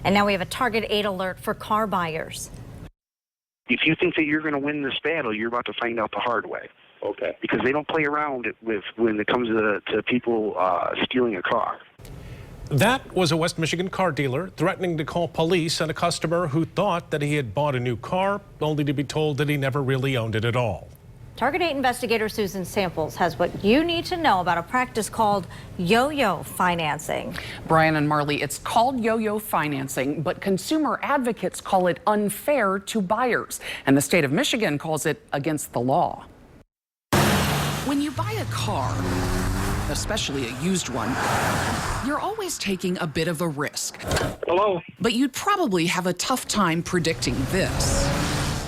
And now we have a Target 8 alert for car buyers. If you think that you're going to win this battle, you're about to find out the hard way. Okay. Because they don't play around with when it comes to people stealing a car. That was a West Michigan car dealer threatening to call police on a customer who thought that he had bought a new car, only to be told that he never really owned it at all. Target 8 investigator Susan Samples has what you need to know about a practice called yo-yo financing. Brian and Marley, it's called yo-yo financing, but consumer advocates call it unfair to buyers, and the state of Michigan calls it against the law. When you buy a car, especially a used one, you're always taking a bit of a risk. Hello? But you'd probably have a tough time predicting this.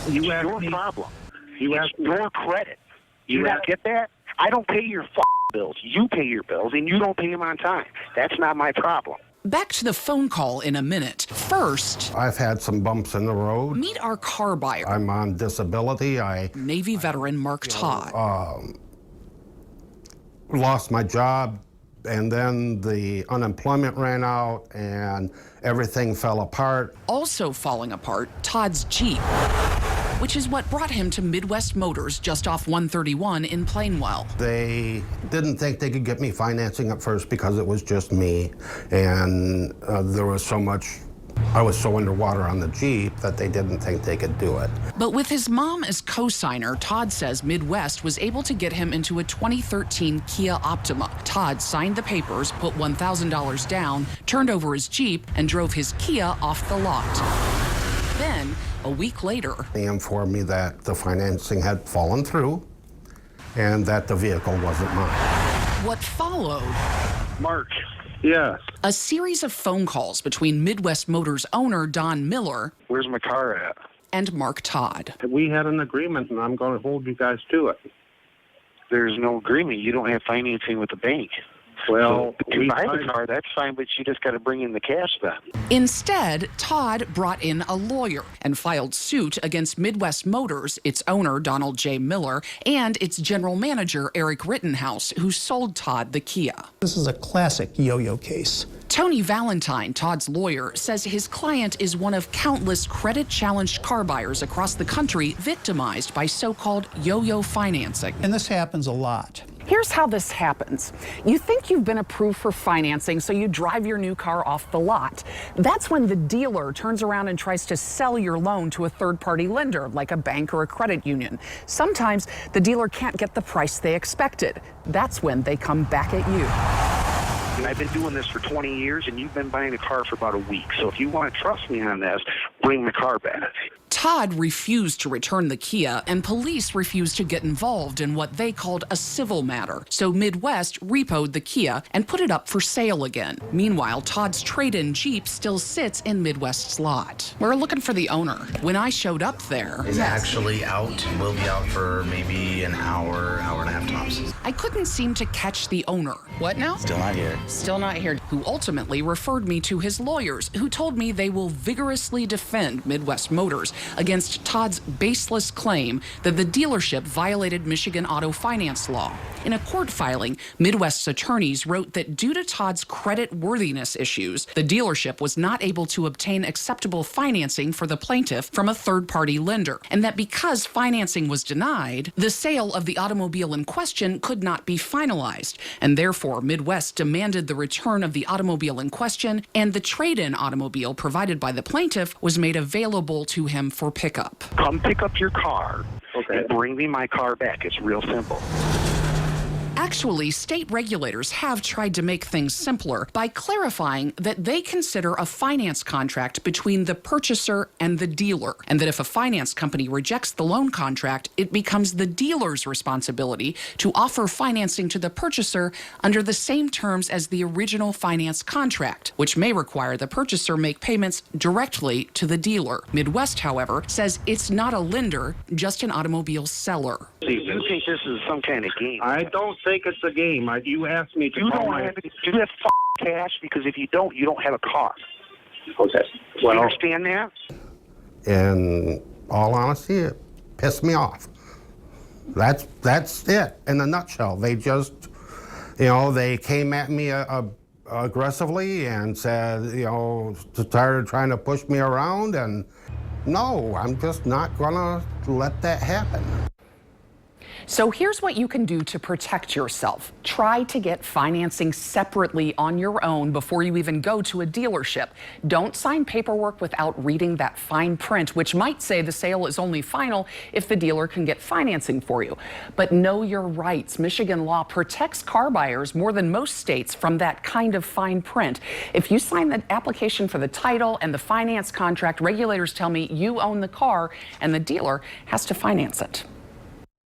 It's your problem. It's your credit. You don't get that? I don't pay your bills. You pay your bills, and you don't pay them on time. That's not my problem. Back to the phone call in a minute. First, I've had some bumps in the road. meet our car buyer. I'm on disability. Navy veteran Mark Todd. Lost my job, and then the unemployment ran out, and everything fell apart. Also falling apart, Todd's Jeep, which is what brought him to Midwest Motors just off 131 in Plainwell. They didn't think they could get me financing at first because it was just me, and there was so much, I was so underwater on the Jeep that they didn't think they could do it. But with his mom as co-signer, Todd says Midwest was able to get him into a 2013 Kia Optima. Todd signed the papers, put $1,000 down, turned over his Jeep, and drove his Kia off the lot. Then, a week later, They informed me that the financing had fallen through and that the vehicle wasn't mine. what followed? Mark. Yes. A series of phone calls between Midwest Motors owner Don Miller Where's my car at? and Mark Todd. We had an agreement, and I'm going to hold you guys to it. There's no agreement. You don't have financing with the bank. Well, so to buy the car, that's fine, but you just got to bring in the cash then. Instead, Todd brought in a lawyer and filed suit against Midwest Motors, its owner, Donald J. Miller, and its general manager, Eric Rittenhouse, who sold Todd the Kia. This is a classic yo-yo case. Tony Valentine, Todd's lawyer, says his client is one of countless credit-challenged car buyers across the country victimized by so-called yo-yo financing. And this happens a lot. Here's how this happens. You think you've been approved for financing, so you drive your new car off the lot. That's when the dealer turns around and tries to sell your loan to a third-party lender, like a bank or a credit union. Sometimes the dealer can't get the price they expected. That's when they come back at you. And I've been doing this for 20 years, and you've been buying a car for about a week. So if you want to trust me on this, bring the car back. Todd refused to return the Kia, and police refused to get involved in what they called a civil matter. So Midwest repoed the Kia and put it up for sale again. Meanwhile, Todd's trade-in Jeep still sits in Midwest's lot. We're looking for the owner. When I showed up there, Is actually out. Will be out for maybe an hour, hour and a half tops. I couldn't seem to catch the owner. What now? Still not here. Still not here. Who ultimately referred me to his lawyers, who told me they will vigorously defend Midwest Motors against Todd's baseless claim that the dealership violated Michigan auto finance law. In a court filing, Midwest's attorneys wrote that due to Todd's credit worthiness issues, the dealership was not able to obtain acceptable financing for the plaintiff from a third-party lender, and that because financing was denied, the sale of the automobile in question could not be finalized, and therefore Midwest demanded the return of the automobile in question, and the trade-in automobile provided by the plaintiff was made available to him for pickup. Come pick up your car Okay. and bring me my car back. It's real simple. Actually, state regulators have tried to make things simpler by clarifying that they consider a finance contract between the purchaser and the dealer, and that if a finance company rejects the loan contract, it becomes the dealer's responsibility to offer financing to the purchaser under the same terms as the original finance contract, which may require the purchaser make payments directly to the dealer. Midwest, however, says it's not a lender, just an automobile seller. See, you think this is some kind of game? I don't think it's a game. You asked me to You call don't my... have cash, because if you don't have a car. Okay. You understand that? In all honesty, it pissed me off. That's it in a nutshell. They just, they came at me aggressively and said, you know, started trying to push me around, and no, I'm just not gonna let that happen. So here's what you can do to protect yourself. Try to get financing separately on your own before you even go to a dealership. Don't sign paperwork without reading that fine print, which might say the sale is only final if the dealer can get financing for you. But know your rights. Michigan law protects car buyers more than most states from that kind of fine print. If you sign the application for the title and the finance contract, regulators tell me you own the car and the dealer has to finance it.